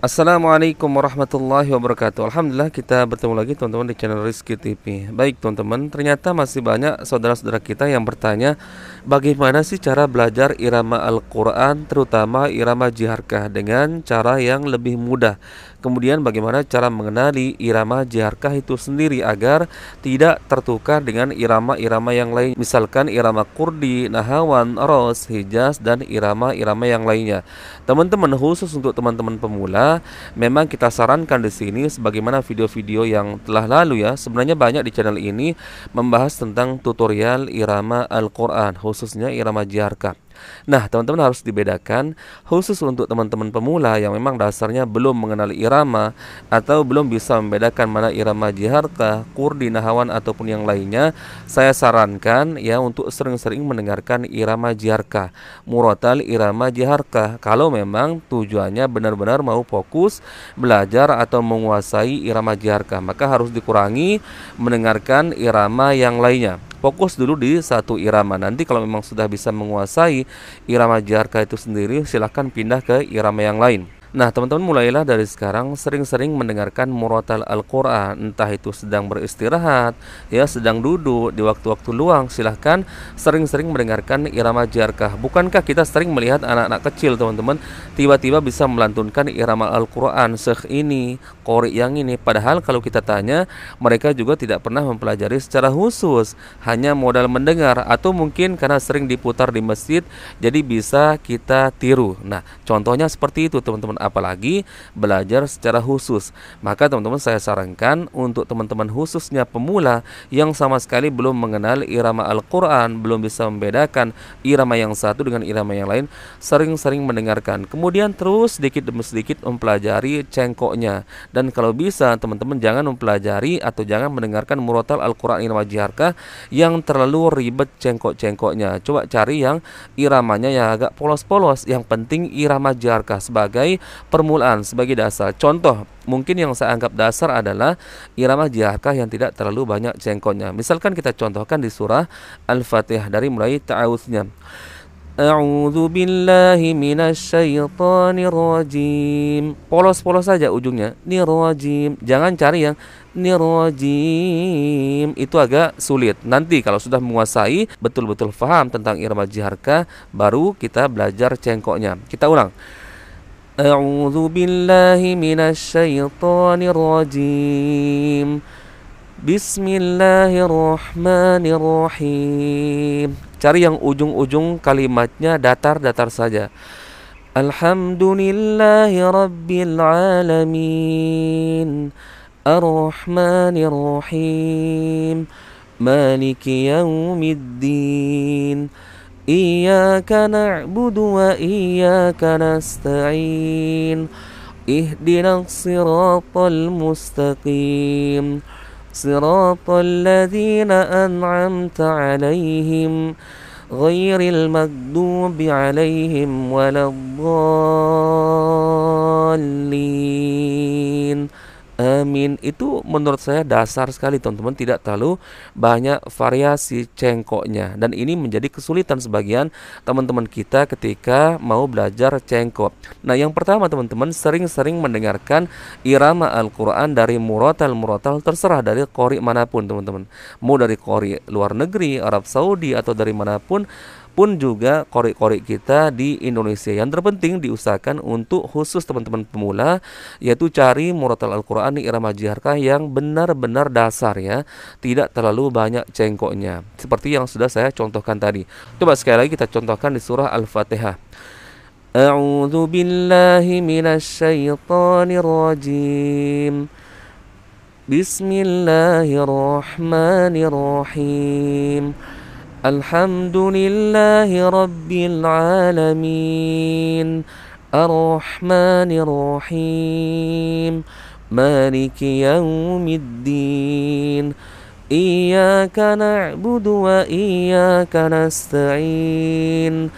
Assalamualaikum warahmatullahi wabarakatuh. Alhamdulillah kita bertemu lagi teman-teman di channel Rizky TV. Baik teman-teman, ternyata masih banyak saudara-saudara kita yang bertanya bagaimana sih cara belajar irama Al-Quran, terutama irama jiharkah dengan cara yang lebih mudah. Kemudian bagaimana cara mengenali irama jiharkah itu sendiri agar tidak tertukar dengan irama-irama yang lain. Misalkan irama Kurdi, Nahawan, Ros, Hijaz, dan irama-irama yang lainnya. Teman-teman, khusus untuk teman-teman pemula, memang kita sarankan di sini sebagaimana video-video yang telah lalu ya. Sebenarnya banyak di channel ini membahas tentang tutorial irama Al-Qur'an, khususnya irama jiharkah. Nah, teman-teman harus dibedakan khusus untuk teman-teman pemula yang memang dasarnya belum mengenali irama atau belum bisa membedakan mana irama jiharkah, kurdi, nahawan ataupun yang lainnya. Saya sarankan ya untuk sering-sering mendengarkan irama jiharkah, murotal irama jiharkah. Kalau memang tujuannya benar-benar mau fokus belajar atau menguasai irama jiharkah, maka harus dikurangi mendengarkan irama yang lainnya. Fokus dulu di satu irama. Nanti kalau memang sudah bisa menguasai irama jiharkah itu sendiri, silahkan pindah ke irama yang lain. Nah, teman-teman mulailah dari sekarang sering-sering mendengarkan murotal Al-Quran. Entah itu sedang beristirahat, ya sedang duduk, di waktu-waktu luang, silahkan sering-sering mendengarkan irama jiharkah. Bukankah kita sering melihat anak-anak kecil teman-teman tiba-tiba bisa melantunkan irama Al-Quran, syekh ini, qori yang ini. Padahal kalau kita tanya, mereka juga tidak pernah mempelajari secara khusus, hanya modal mendengar atau mungkin karena sering diputar di masjid jadi bisa kita tiru. Nah, contohnya seperti itu teman-teman, apalagi belajar secara khusus. Maka teman-teman saya sarankan untuk teman-teman khususnya pemula yang sama sekali belum mengenal irama Al-Quran, belum bisa membedakan irama yang satu dengan irama yang lain, sering-sering mendengarkan. Kemudian terus sedikit demi sedikit mempelajari cengkoknya. Dan kalau bisa teman-teman jangan mempelajari atau jangan mendengarkan murotal Al-Quran irama jiharkah yang terlalu ribet cengkok-cengkoknya. Coba cari yang iramanya yang agak polos-polos. Yang penting irama jiharkah sebagai permulaan, sebagai dasar. Contoh mungkin yang saya anggap dasar adalah irama jiharkah yang tidak terlalu banyak cengkoknya. Misalkan kita contohkan di surah Al-Fatihah dari mulai ta'awudznya. A'udzu billahi minasyaitonir rajim. Polos-polos saja ujungnya. Nirrajim. Jangan cari yang nirrajim. Itu agak sulit. Nanti kalau sudah menguasai, betul-betul paham tentang irama jiharkah, baru kita belajar cengkoknya. Kita ulang. A'udzu billahi minasyaitonir rajim. Bismillahirrahmanirrahim. Cari yang ujung-ujung kalimatnya datar-datar saja. Alhamdulillahi rabbil alamin. Ar-Rahmanir-Rahim. Maliki yaumiddin. Iyyaka na'budu wa iyyaka nasta'in. Ihdinas siratal mustaqim. Siratal ladzina an'amta 'alaihim ghairil maghdubi 'alaihim waladdallin. Amin. Itu menurut saya dasar sekali teman-teman, tidak terlalu banyak variasi cengkoknya. Dan ini menjadi kesulitan sebagian teman-teman kita ketika mau belajar cengkok. Nah, yang pertama teman-teman, sering-sering mendengarkan irama Al-Quran dari murotal terserah dari qori manapun teman-teman. Mau dari qori luar negeri, Arab Saudi atau dari manapun pun juga qori-qori kita di Indonesia. Yang terpenting diusahakan untuk khusus teman-teman pemula, yaitu cari murotal Al-Quran di irama jiharkah yang benar-benar dasar ya, tidak terlalu banyak cengkoknya, seperti yang sudah saya contohkan tadi. Coba sekali lagi kita contohkan di surah Al-Fatihah. A'udzu billahi minasyaitonir rajim. Bismillahirrahmanirrahim. Alhamdulillahi rabbil alamin. Ar-Rahmanir-Rahim. Maliki yaumiddin. Iyyaka na'budu wa iyyaka nasta'in.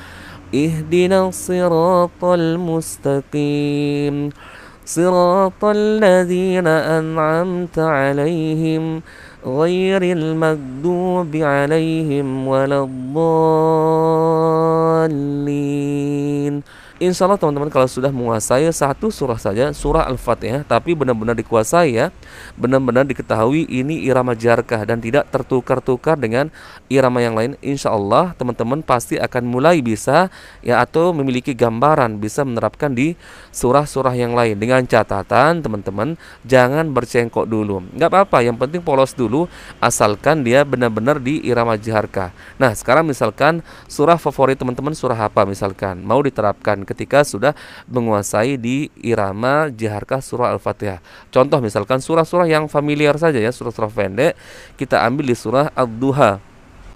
Ihdinas siratal mustaqim. Siratal ladzina an'amta 'alaihim ghairil maghdubi 'alaihim waladdallin. Insya Allah teman-teman kalau sudah menguasai satu surah saja, surah Al-Fatihah, tapi benar-benar dikuasai ya, benar-benar diketahui ini irama jarkah dan tidak tertukar-tukar dengan irama yang lain, insya Allah teman-teman pasti akan mulai bisa ya, atau memiliki gambaran bisa menerapkan di surah-surah yang lain. Dengan catatan teman-teman jangan bercengkok dulu, nggak apa-apa, yang penting polos dulu asalkan dia benar-benar di irama jarkah. Nah sekarang misalkan surah favorit teman-teman surah apa misalkan mau diterapkan ketika sudah menguasai di irama jaharkah surah Al-Fatihah. Contoh misalkan surah-surah yang familiar saja ya, surah-surah pendek, kita ambil di surah Ad-Duha.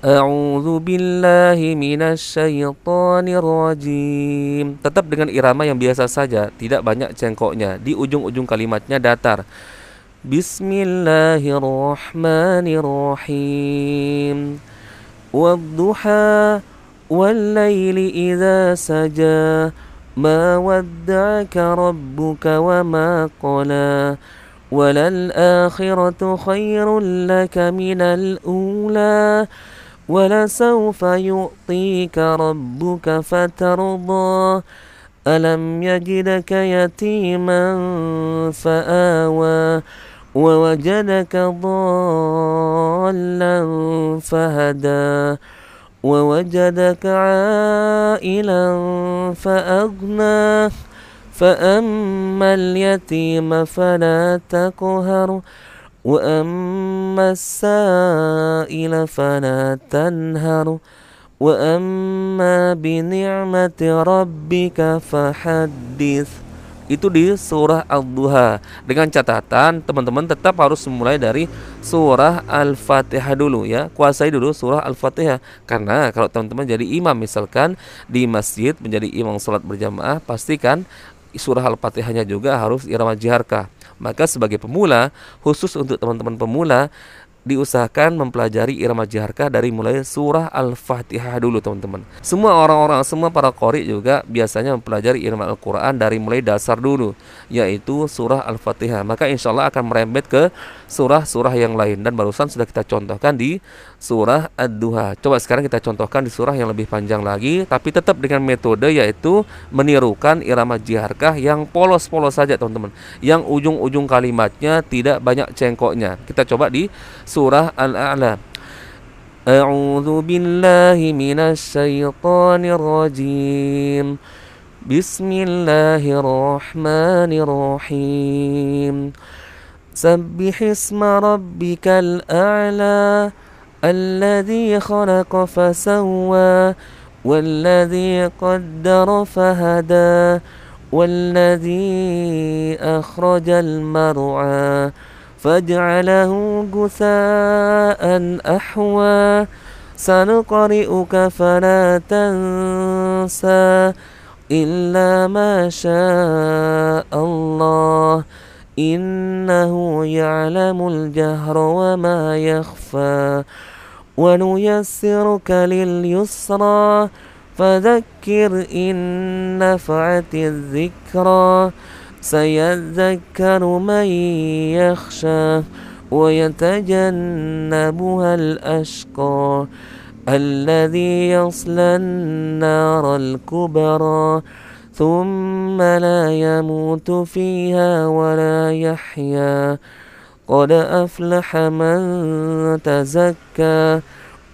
A'udzu billahi minasyaitonir rajim. Tetap dengan irama yang biasa saja, tidak banyak cengkoknya. Di ujung-ujung kalimatnya datar. Bismillahirrahmanirrahim. Wad-duha والليل إذا سجى ما ودعك ربك وما قلى وللآخرة خير لك من الأولى ولسوف يعطيك ربك فترضى ألم يجدك يتيما فآوى ووجدك ضالا فهدى ووجدك عائلا فأغنى فأما اليتيم فلا تقهر وأما السائل فلا تنهر وأما بنعمة ربك فحدث. Itu di surah Al-Duha. Dengan catatan teman-teman tetap harus memulai dari surah Al-Fatihah dulu ya. Kuasai dulu surah Al-Fatihah. Karena kalau teman-teman jadi imam misalkan di masjid menjadi imam salat berjamaah, pastikan surah Al-Fatihahnya juga harus irama jaharkah. Maka sebagai pemula, khusus untuk teman-teman pemula, diusahakan mempelajari irama jaharkah dari mulai surah Al-Fatihah dulu teman-teman. Semua orang-orang, semua para qori juga biasanya mempelajari irama Al-Quran dari mulai dasar dulu, yaitu surah Al-Fatihah. Maka insya Allah akan merembet ke surah-surah yang lain. Dan barusan sudah kita contohkan di surah Ad-Duha. Coba sekarang kita contohkan di surah yang lebih panjang lagi, tapi tetap dengan metode yaitu menirukan irama jaharkah yang polos-polos saja teman-teman, yang ujung-ujung kalimatnya tidak banyak cengkoknya. Kita coba di surah Al-A'la. A'udzu billahi minasyaitonir rajim. Bismillahirrahmanirrahim. Sabbihisma rabbikal a'la alladzi khalaqa fasawwa walladzi qaddara fahada walladzi akhrajal mar'a فاجعله غثاء أحوى سنقرئك فلا تنسى إلا ما شاء الله إنه يعلم الجهر وما يخفى ونيسرك لليسرى فذكر إن نفعت الذكرى سيذكر من يخشى ويتجنبها الأشقى الذي يصلى النار الكبرى ثم لا يموت فيها ولا يحيا قد أفلح من تزكى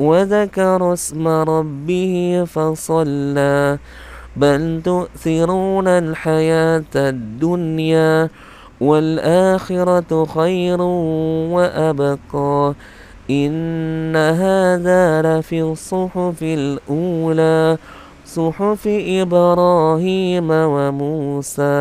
وذكر اسم ربه فصلى بل تؤثرون الحياة الدنيا والآخرة خير وأبقى إن هذا لفي الصحف الأولى صحف إبراهيم وموسى.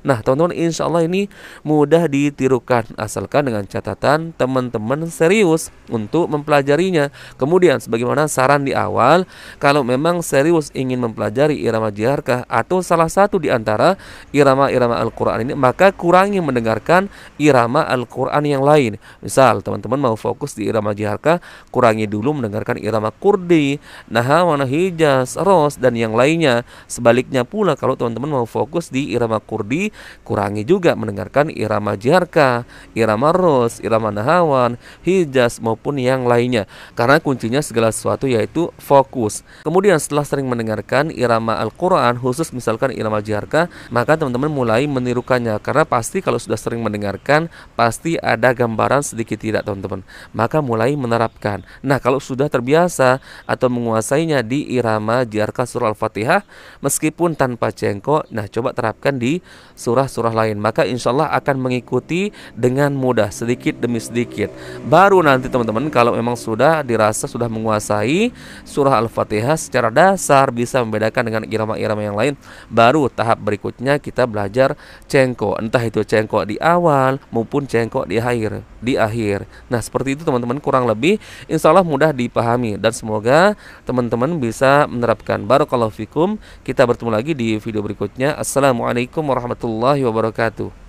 Nah teman-teman, insya Allah ini mudah ditirukan asalkan dengan catatan teman-teman serius untuk mempelajarinya. Kemudian sebagaimana saran di awal, kalau memang serius ingin mempelajari irama jaharkah atau salah satu di antara irama-irama Al-Quran ini, maka kurangi mendengarkan irama Al-Quran yang lain. Misal teman-teman mau fokus di irama jaharkah, kurangi dulu mendengarkan irama Kurdi, Nahawan, Hijaz, Ros, dan yang lainnya. Sebaliknya pula kalau teman-teman mau fokus di irama kurdi, kurangi juga mendengarkan irama jarka, irama ros, irama nahawan, hijaz maupun yang lainnya. Karena kuncinya segala sesuatu yaitu fokus. Kemudian setelah sering mendengarkan irama Al-Quran, khusus misalkan irama jarka, maka teman-teman mulai menirukannya. Karena pasti kalau sudah sering mendengarkan, pasti ada gambaran sedikit tidak teman-teman. Maka mulai menerapkan. Nah kalau sudah terbiasa atau menguasainya di irama jarka surah Al-Fatihah, meskipun tanpa cengkok, nah coba terapkan di surah-surah lain. Maka insya Allah akan mengikuti dengan mudah, sedikit demi sedikit. Baru nanti teman-teman kalau memang sudah dirasa sudah menguasai surah Al-Fatihah secara dasar, bisa membedakan dengan irama-irama yang lain, baru tahap berikutnya kita belajar cengkok. Entah itu cengkok di awal maupun cengkok di akhir. Nah seperti itu teman-teman, kurang lebih insya Allah mudah dipahami dan semoga teman-teman bisa menerapkan. Barakallahu fikum. Kita bertemu lagi di video berikutnya. Assalamualaikum warahmatullahi wabarakatuh.